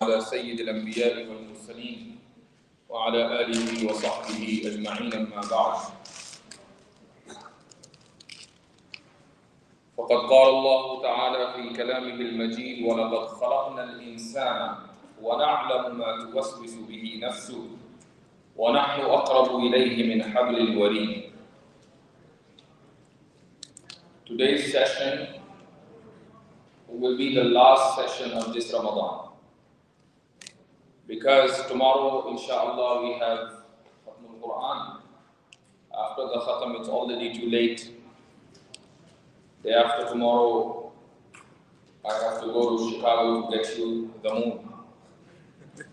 على سيد الأنبياء والمرسلين وعلى آله وصحبه أجمعين أما بعد فقد قال الله تعالى في كلامه المجيد ولقد خلقنا الإنسان ونعلم ما توسوس به نفسه ونحن أقرب إليه من حبل الوريد. Today's session will be the last session of this Ramadan. Because tomorrow, inshallah, we have Khatm al-Quran. After the Khatam, it's already too late. Day after tomorrow, I have to go to Chicago to get you the moon.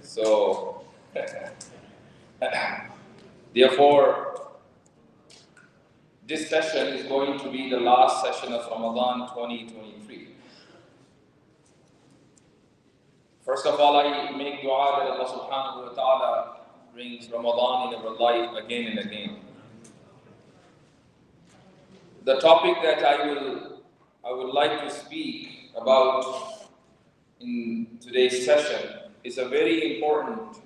So, therefore, this session is going to be the last session of Ramadan 2023. First of all, I make dua that Allah subhanahu wa ta'ala brings Ramadan in our life again and again. The topic that I would like to speak about in today's session is a very important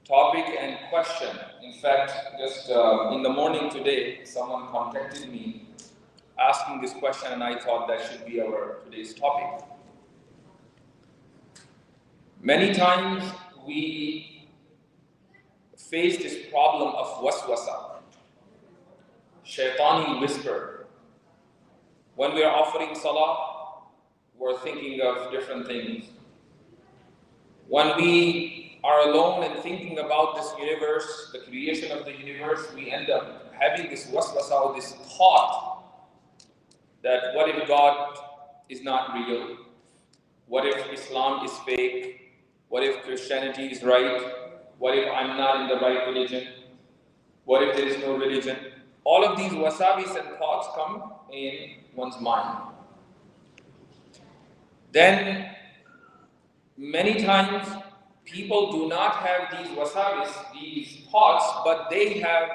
topic and question. In fact, just in the morning today, someone contacted me asking this question, and I thought that should be our today's topic. Many times we face this problem of waswasa, shaytani whisper. When we are offering salah, we're thinking of different things. When we are alone and thinking about this universe, the creation of the universe, we end up having this waswasa, or this thought that what if God is not real? What if Islam is fake? What if Christianity is right? What if I'm not in the right religion? What if there is no religion? All of these wasabis and thoughts come in one's mind. Then, many times, people do not have these wasabis, these thoughts, but they have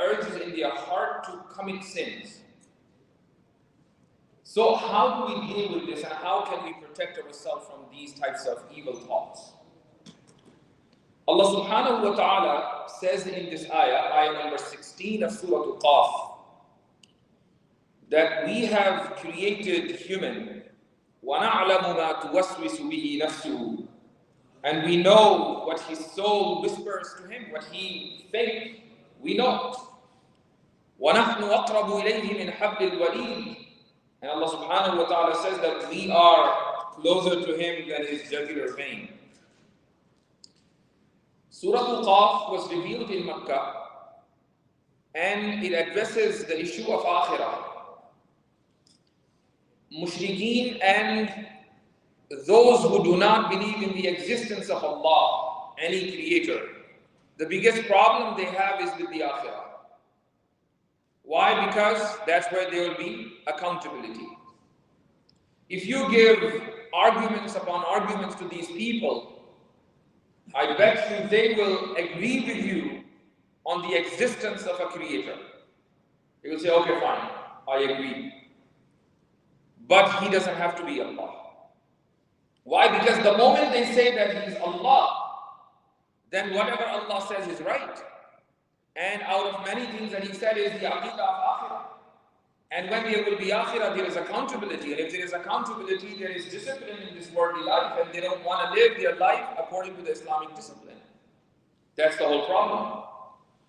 urges in their heart to commit sins. So how do we deal with this, and how can we protect ourselves from these types of evil thoughts? Allah subhanahu wa ta'ala says in this ayah number 16 of Surah Al-Qaf, that we have created human, وَنَعْلَمُ مَا تُوَسْوِسُ بِهِ نَفْسُهُ, and we know what his soul whispers to him, what he thinks, we know. وَنَحْنُ أَقْرَبُ إِلَيْهِ مِنْ حَبِّ الْوَرِيدِ, and Allah subhanahu wa ta'ala says that we are closer to him than his jugular vein. Surah Al-Qaf was revealed in Makkah, and it addresses the issue of Akhirah. Mushrikeen and those who do not believe in the existence of Allah, any creator, the biggest problem they have is with the Akhirah. Why? Because that's where there will be accountability. If you give arguments upon arguments to these people, I bet you they will agree with you on the existence of a creator. They will say, okay, fine, I agree. But he doesn't have to be Allah. Why? Because the moment they say that he is Allah, then whatever Allah says is right. And out of many things that he said is the aqidah of akhirah. And when there will be akhirah, there is accountability. And if there is accountability, there is discipline in this worldly life. And they don't want to live their life according to the Islamic discipline. That's the whole problem.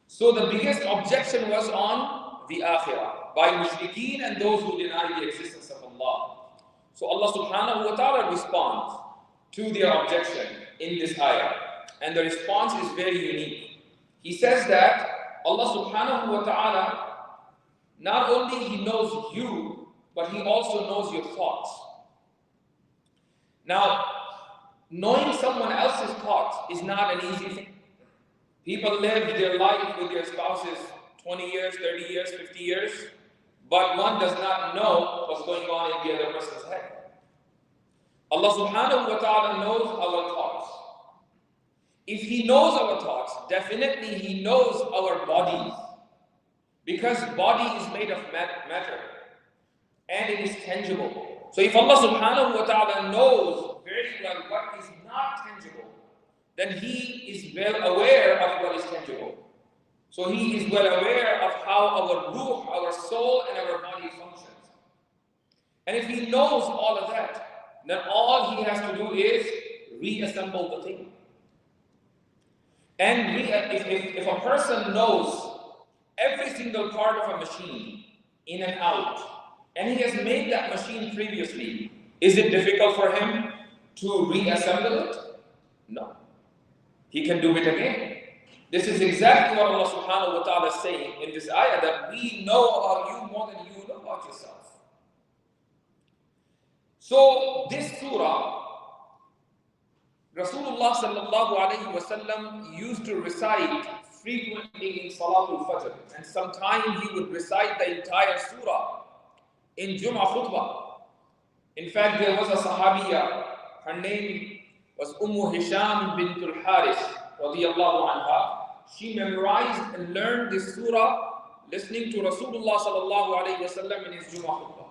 So the biggest objection was on the akhirah by mushrikeen and those who deny the existence of Allah. So Allah subhanahu wa ta'ala responds to their objection in this ayah. And the response is very unique. He says that Allah subhanahu wa ta'ala, not only He knows you, but He also knows your thoughts. Now, knowing someone else's thoughts is not an easy thing. People live their life with their spouses 20 years, 30 years, 50 years, but one does not know what's going on in the other person's head. Allah subhanahu wa ta'ala knows our thoughts. If He knows our thoughts, definitely He knows our bodies. Because body is made of matter and it is tangible. So if Allah subhanahu wa ta'ala knows very well what is not tangible, then He is well aware of what is tangible. So He is well aware of how our ruh, our soul, and our body functions. And if He knows all of that, then all He has to do is reassemble the thing. And if a person knows every single part of a machine in and out, and he has made that machine previously, is it difficult for him to reassemble it? No. He can do it again. This is exactly what Allah subhanahu wa ta'ala is saying in this ayah, that we know about you more than you know about yourself. So this surah, Rasulullah sallallahu alayhi wa sallam used to recite frequently in Salatul Fajr, and sometimes he would recite the entire surah in Jum'ah khutbah. In fact, there was a Sahabiya, her name was Hisham bint al-Harith radiyallahu anha. She memorized and learned this surah listening to Rasulullah sallallahu alayhi wa sallam in his Jum'ah khutbah.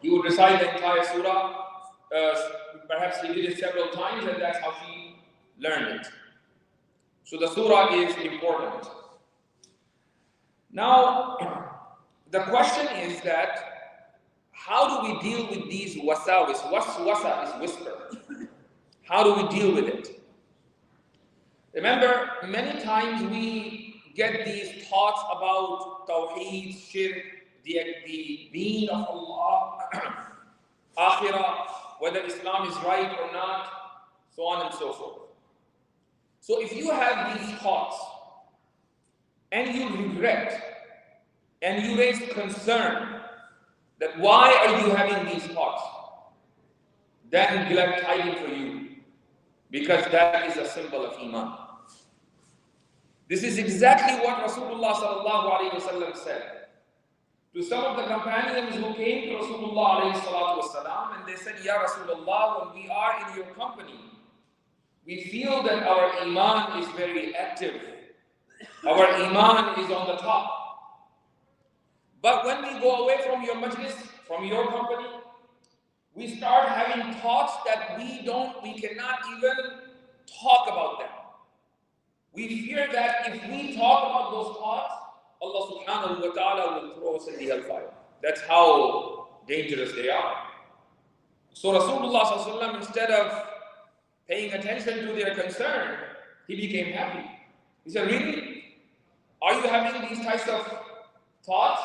He would recite the entire surah. Perhaps he did it several times, and that's how she learned it. So the surah is important. Now, the question is that how do we deal with these wasawis? Waswasa is whisper. How do we deal with it? Remember, many times we get these thoughts about Tawheed, Shirk, the being of Allah, Akhirah, whether Islam is right or not, so on and so forth. So if you have these thoughts and you regret and you raise concern that why are you having these thoughts, then glad tidings for you, because that is a symbol of Iman. This is exactly what Rasulullah sallallahu alayhi wa sallam said to some of the companions who came to Rasulullah alayhi salatu wasalam, and they said, Ya Rasulullah, when we are in your company, we feel that our Iman is very active. Our Iman is on the top. But when we go away from your majlis, from your company, we start having thoughts that we cannot even talk about them. We fear that if we talk about those thoughts, Allah subhanahu wa ta'ala will throw us in the hellfire. That's how dangerous they are. So Rasulullah sallallahu alaihi wasallam, instead of paying attention to their concern, he became happy. He said, really? Are you having these types of thoughts?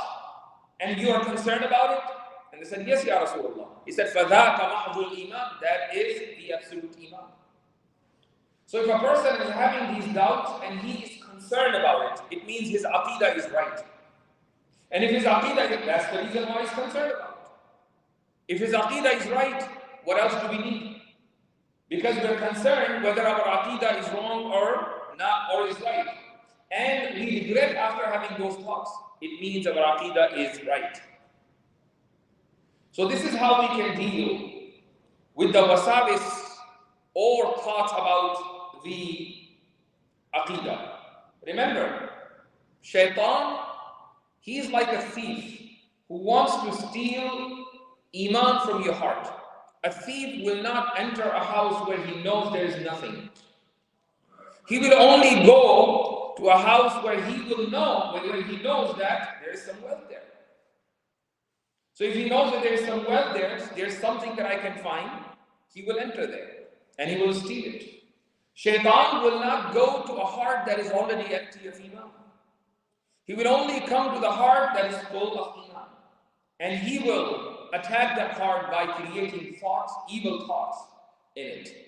And you are concerned about it? And they said, yes, Ya Rasulullah. He said, فَذَاكَ مَحْضُ الْإِيمَانِ. That is the absolute Iman. So if a person is having these doubts and he is concerned about it, it means his aqidah is right. And if his aqidah is, that's the reason why he's concerned about it. If his aqidah is right, what else do we need? Because we're concerned whether our aqidah is wrong or not, or is right. And we regret after having those thoughts. It means our aqidah is right. So this is how we can deal with the wasawis or thoughts about the aqidah. Remember, shaytan, he is like a thief who wants to steal iman from your heart. A thief will not enter a house where he knows there is nothing. He will only go to a house where he will know, where he knows that there is some wealth there. So if he knows that there is some wealth there, there's something that I can find, he will enter there and he will steal it. Shaitan will not go to a heart that is already empty of iman. He will only come to the heart that is full of iman. And he will attack that heart by creating thoughts, evil thoughts in it.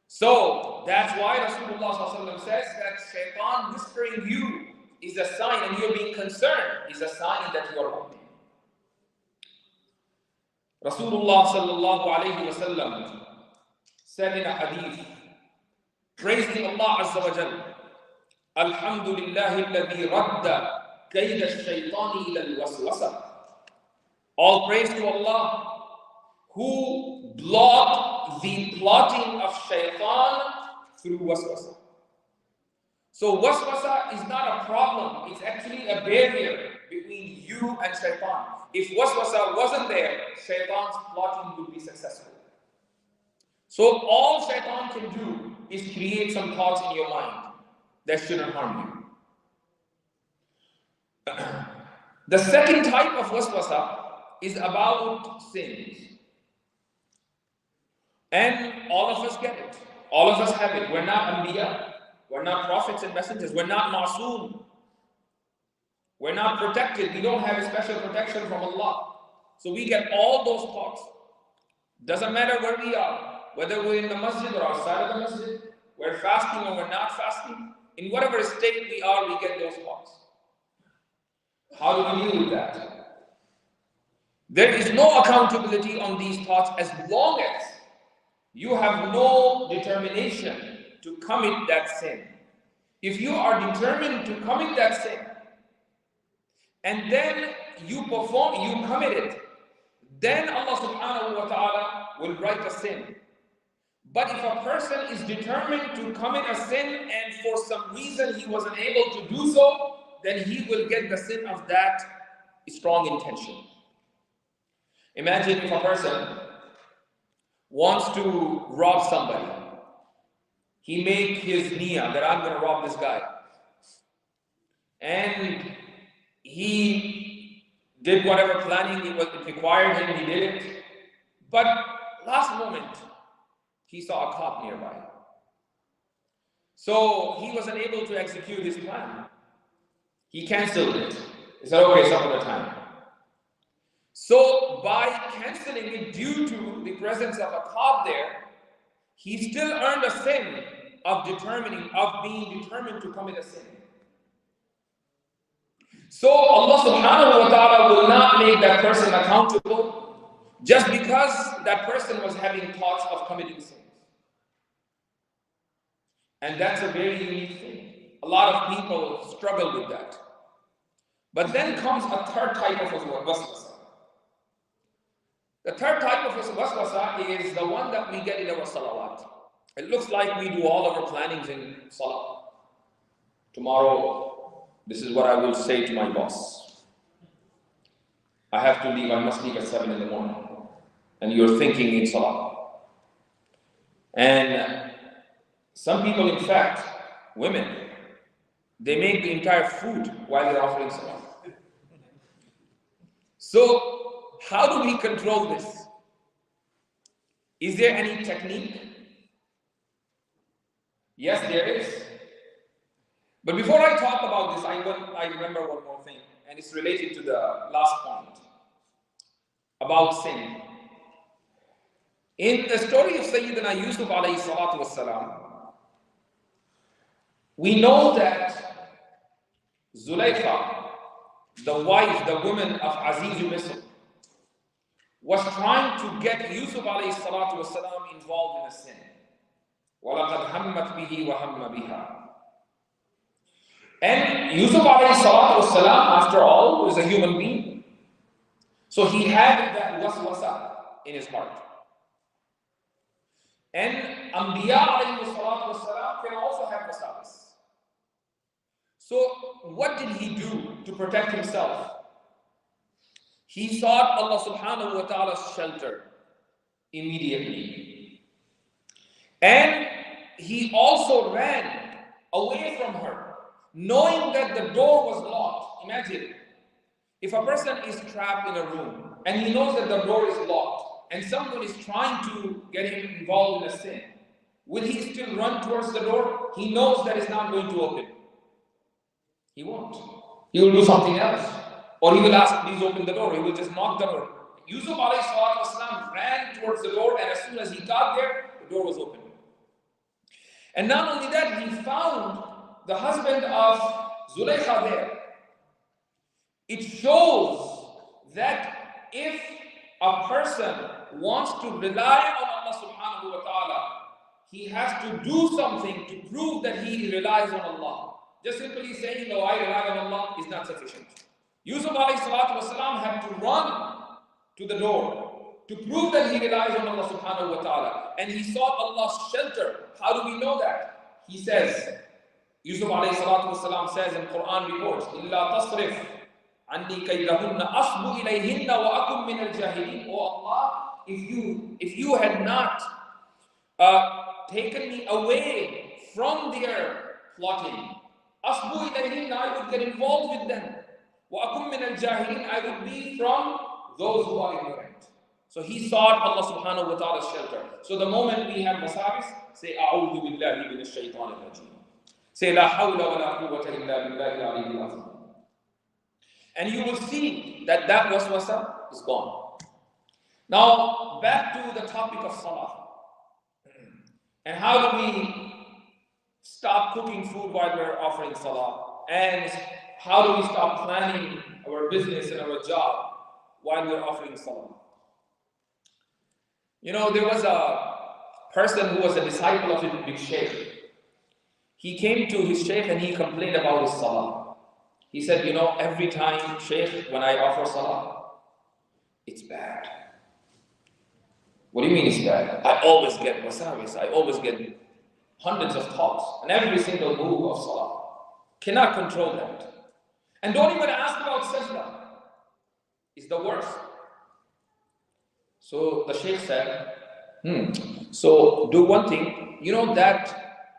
So that's why Rasulullah says that shaitan whispering you is a sign, and you're being concerned is a sign that you are mu'min. Rasulullah sallallahu alayhi wa sallam said in a hadith, praising Allah Azza wa Jal, Alhamdulillahi alladhi radda kayda shaytani ila al-waswasa. All praise to Allah who blocked the plotting of shaytan through waswasa. So waswasa is not a problem, it's actually a barrier between you and shaytan. If waswasa wasn't there, shaitan's plotting would be successful. So all shaitan can do is create some thoughts in your mind that shouldn't harm you. The second type of waswasa is about sins. And all of us get it. All of us have it. We're not anbiya. We're not prophets and messengers. We're not masoom. We're not protected. We don't have a special protection from Allah. So we get all those thoughts. Doesn't matter where we are, whether we're in the masjid or outside of the masjid, we're fasting or we're not fasting. In whatever state we are, we get those thoughts. How do we deal with that? There is no accountability on these thoughts as long as you have no determination to commit that sin. If you are determined to commit that sin, and then you commit it, then Allah subhanahu wa ta'ala will write a sin. But if a person is determined to commit a sin and for some reason he wasn't able to do so, then he will get the sin of that strong intention. Imagine if a person wants to rob somebody. He made his niyyah that I'm going to rob this guy. And he did whatever planning it required him, he did it. But last moment, he saw a cop nearby. So he wasn't able to execute his plan. He canceled it. He said, okay, some other time. So by canceling it due to the presence of a cop there, he still earned a sin of being determined to commit a sin. So Allah subhanahu wa ta'ala will not make that person accountable just because that person was having thoughts of committing sins. And that's a very unique thing. A lot of people struggle with that. But then comes a third type of waswasa. The third type of waswasa is the one that we get in our salawat. It looks like we do all of our plannings in salah. Tomorrow, this is what I will say to my boss. I have to leave, I must leave at 7 in the morning. And you're thinking in salah. And some people, in fact, women, they make the entire food while they're offering salah. So, how do we control this? Is there any technique? Yes, there is. But before I talk about this, I remember one more thing, and it's related to the last point about sin. In the story of Sayyidina Yusuf alayhi salatu wassalam, we know that Zulaykha, the wife, the woman of Aziz Misr, was trying to get Yusuf alayhi salatu wasalam involved in a sin. وَلَقَدْ هَمَّتْ بِهِ وَهَمَّ بِهَا. And Yusuf alayhi salatu wasalam, after all, was a human being. So he had that waswasa in his heart. And Anbiya alayhi salatu wasalam can also have waswas. So what did he do to protect himself? He sought Allah subhanahu wa ta'ala's shelter immediately. And he also ran away from her, knowing that the door was locked. Imagine, if a person is trapped in a room and he knows that the door is locked and someone is trying to get him involved in a sin, will he still run towards the door? He knows that it's not going to open. He won't. He will do something else. Or he will ask, please open the door. He will just knock the door. Yusuf alayhi salatu wasalam ran towards the door, and as soon as he got there, the door was open. And not only that, he found the husband of Zulaykha there. It shows that if a person wants to rely on Allah subhanahu wa ta'ala, he has to do something to prove that he relies on Allah. Just simply saying, no, I rely on Allah is not sufficient. Yusuf alayhi salatu wasalam had to run to the door to prove that he relies on Allah subhanahu wa ta'ala. And he sought Allah's shelter. How do we know that? He says, Yusuf alayhi salatu wasalam says in Quran reports, إِلَّا تَصْرِفْ عَنِّي كَيْدَهُنَّ أَصْبُ إِلَيْهِنَّ وَأَكُمْ مِنَ الْجَاهِلِينَ. Oh Allah, if you had not taken me away from their plotting, أَصْبُ إِلَيْهِنَّ, I would get involved with them. وَأَكُمْ مِنَ الْجَاهِلِينَ, I would be from those who are ignorant. So he sought Allah subhanahu wa ta'ala's shelter. So the moment we have wasawis, say أعوذ بالله من الشيطان الرجيم. Say لا حول ولا قوة إلا بالله العلي العظيم. And you will see that waswasa is gone. Now back to the topic of salah. And how do we stop cooking food while we're offering salah? And how do we stop planning our business and our job while we're offering salah? You know, there was a person who was a disciple of a big sheikh. He came to his sheikh and he complained about his salah. He said, you know, every time, sheikh, when I offer salah, it's bad. What do you mean it's bad? I always get wasawis. I always get hundreds of thoughts and every single move of salah. Cannot control that. And don't even ask about sajda. It's the worst. So the sheikh said, so do one thing. You know that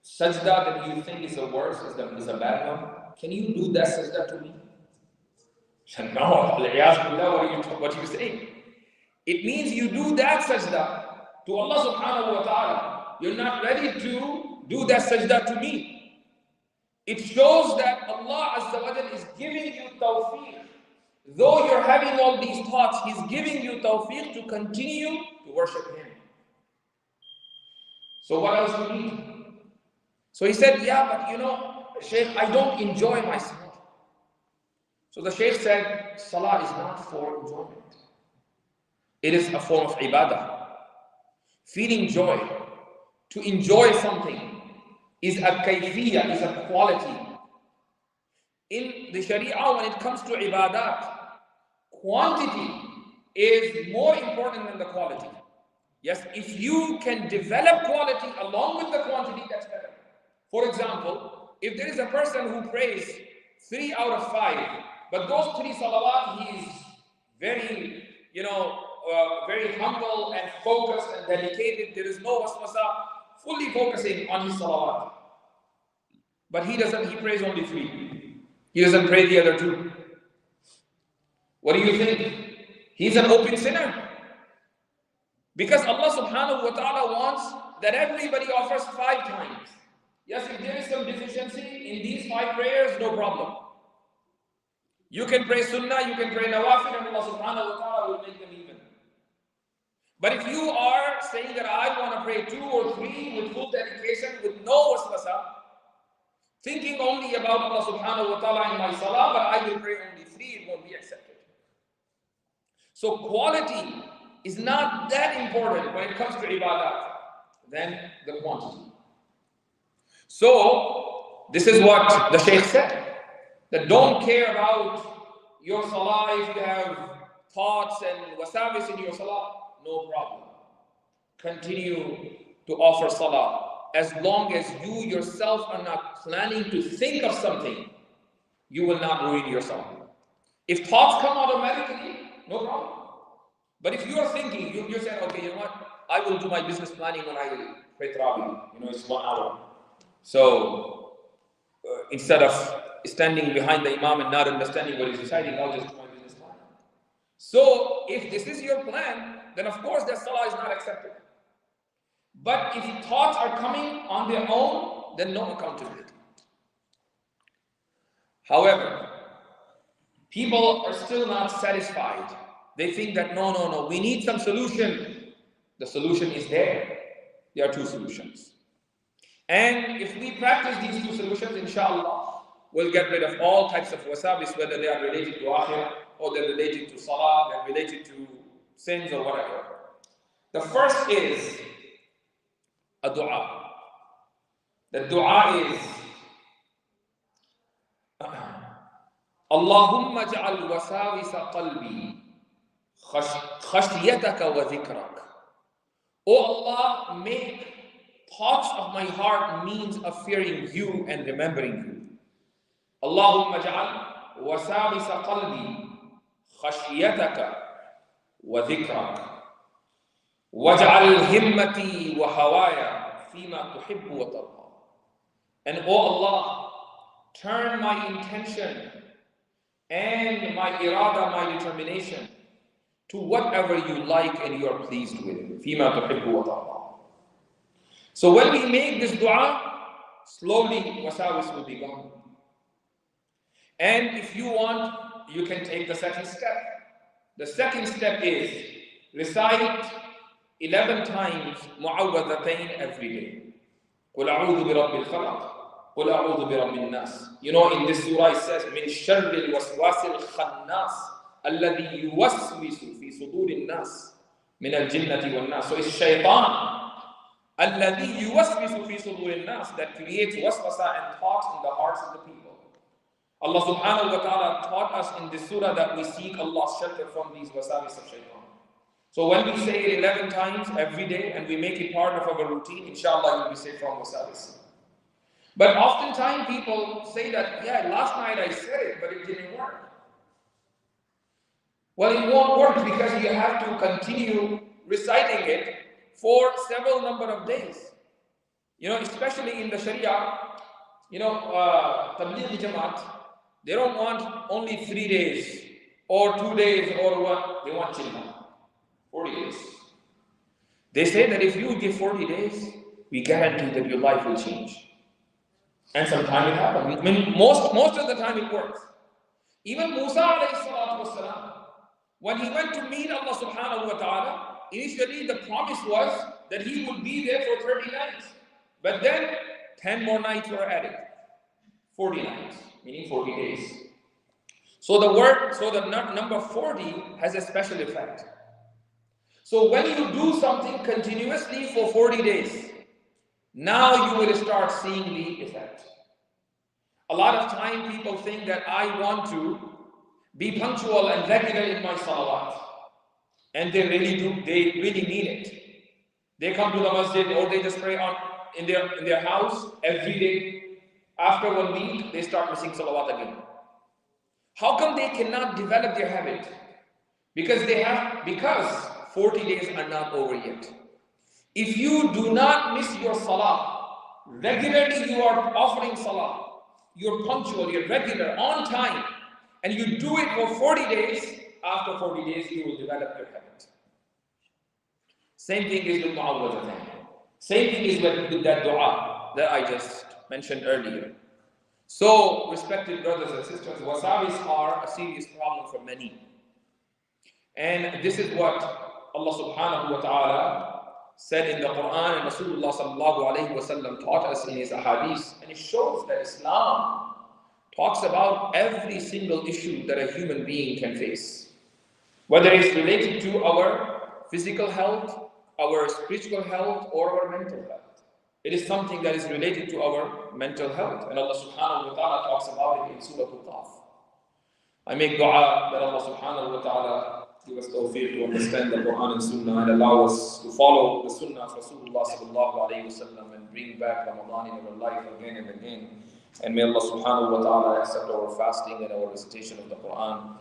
sajda that you think is the worst, is a bad one? Can you do that sajda to me? He said, no, what are you saying? It means you do that sajda to Allah subhanahu wa ta'ala. You're not ready to do that sajda to me. It shows that Allah Azza wa Jal is giving you tawfiq. Though you're having all these thoughts, He's giving you tawfiq to continue to worship Him. So what else do you need? So he said, yeah, but you know, Shaykh, I don't enjoy my salah. So the Shaykh said, salah is not for enjoyment. It is a form of ibadah. Feeling joy, to enjoy something, is a kayfiyah, is a quality. In the Sharia, when it comes to ibadat, quantity is more important than the quality. Yes, if you can develop quality along with the quantity, that's better. For example, if there is a person who prays 3 out of 5, but those 3 salawat, he is very, very humble and focused and dedicated. There is no waswasa, fully focusing on his salawat. But he prays only 3. He doesn't pray the other 2. What do you think? He's an open sinner. Because Allah subhanahu wa ta'ala wants that everybody offers 5 times. Yes, if there is some deficiency in these 5 prayers, no problem. You can pray sunnah, you can pray nawafil, and Allah subhanahu wa ta'ala will make them even. But if you are saying that I want to pray 2 or 3 with full dedication, with no waswasa, thinking only about Allah subhanahu wa ta'ala in my salah, but I will pray only 3, it won't be accepted. So quality is not that important when it comes to ibadat than the quantity. So this is what the Shaykh said, that don't care about your salah if you have thoughts and wasawis in your salah, no problem. Continue to offer salah. As long as you yourself are not planning to think of something, you will not ruin your salah. If thoughts come automatically, no problem. But if you are thinking, you're saying, okay, you know what? I will do my business planning when I pray Tarawih. It's 1 hour. So instead of standing behind the Imam and not understanding what he's reciting, I'll just do my business plan. So if this is your plan, then of course that salah is not accepted. But if thoughts are coming on their own, then no accountability. However, people are still not satisfied. They think that no, we need some solution. The solution is there. There are 2 solutions. And if we practice these 2 solutions, inshallah, we'll get rid of all types of wasabis, whether they are related to akhirah, or they're related to salah, they're related to sins or whatever. The first is a dua. The dua is Allahumma ja'al wasawisa qalbi khashyataka wa dhikrak. Oh Allah, make thoughts of my heart means of fearing you and remembering you. Allahumma ja'al وساوس قلبي خشيتك وذكرك واجعل همتي وهواي فيما تحب وترضى. And O Allah, turn my intention and my irada, my determination, to whatever you like and you are pleased with. فيما تحب وترضى. So when we make this dua, slowly wasawis will be gone. And if you want, you can take the second step. The second step is recite 11 times mu'awwadhatayn every day. قُلْ أَعُوذُ بِرَبِّ الْفَلَقِ قُلْ أَعُوذُ بِرَبِّ النَّاسِ. You know, in this surah it says, مِنْ شَرِّ الْوَسْوَاسِ الْخَنَّاسِ الَّذِي يُوَسْوِسُ فِي صُدُورِ النَّاسِ مِنَ الْجِنَّةِ وَالنَّاسِ. So it's shaytan, الَّذِي يُوَسْوِسُ فِي صُدُورِ النَّاسِ, that creates waswasa and thoughts in the hearts of the people. Allah subhanahu wa ta'ala taught us in this surah that we seek Allah's shelter from these wasawis of shaitan. So when we say it 11 times every day and we make it part of our routine, inshallah you'll be safe from wasawis. But oftentimes people say that, yeah, last night I said it, but it didn't work. Well, it won't work because you have to continue reciting it for several number of days. You know, especially in the Sharia, you know, Tabligh Jamaat, they don't want only 3 days or 2 days or what, they want children. 40 days. They say that if you give 40 days, we guarantee that your life will change. And sometimes it happens. I mean, most of the time it works. Even Musa alayhi salatu wasalam, when he went to meet Allah subhanahu wa ta'ala, initially the promise was that he would be there for 30 nights. But then 10 more nights were added. 40 nights, meaning 40 days. So the number 40 has a special effect. So when you do something continuously for 40 days, now you will start seeing the effect. A lot of time people think that I want to be punctual and regular in my salawat. And they really do, they really mean it. They come to the masjid or they just pray in their house every day. After 1 week, they start missing salawat again. How come they cannot develop their habit? Because 40 days are not over yet. If you do not miss your salah, regularly you are offering salah, you're punctual, you're regular, on time, and you do it for 40 days, after 40 days you will develop your habit. Same thing is with mu'awwadhatayn. Same thing is with that dua that I just mentioned earlier. So, respected brothers and sisters, wasawis are a serious problem for many. And this is what Allah subhanahu wa ta'ala said in the Quran, and Rasulullah sallallahu alayhi wa sallam taught us in his ahadith. And it shows that Islam talks about every single issue that a human being can face. Whether it's related to our physical health, our spiritual health, or our mental health. It is something that is related to our mental health. And Allah subhanahu wa ta'ala talks about it in Surah Al-Qaf. I make dua that Allah subhanahu wa ta'ala give us tawfiq to understand the Quran and Sunnah and allow us to follow the Sunnah of Rasulullah sallallahu alayhi wa sallam and bring back Ramadan in our life again and again. And may Allah subhanahu wa ta'ala accept our fasting and our recitation of the Quran.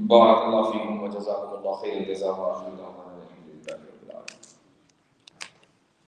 Barakallahu feekum wa jazakumullahu khairan.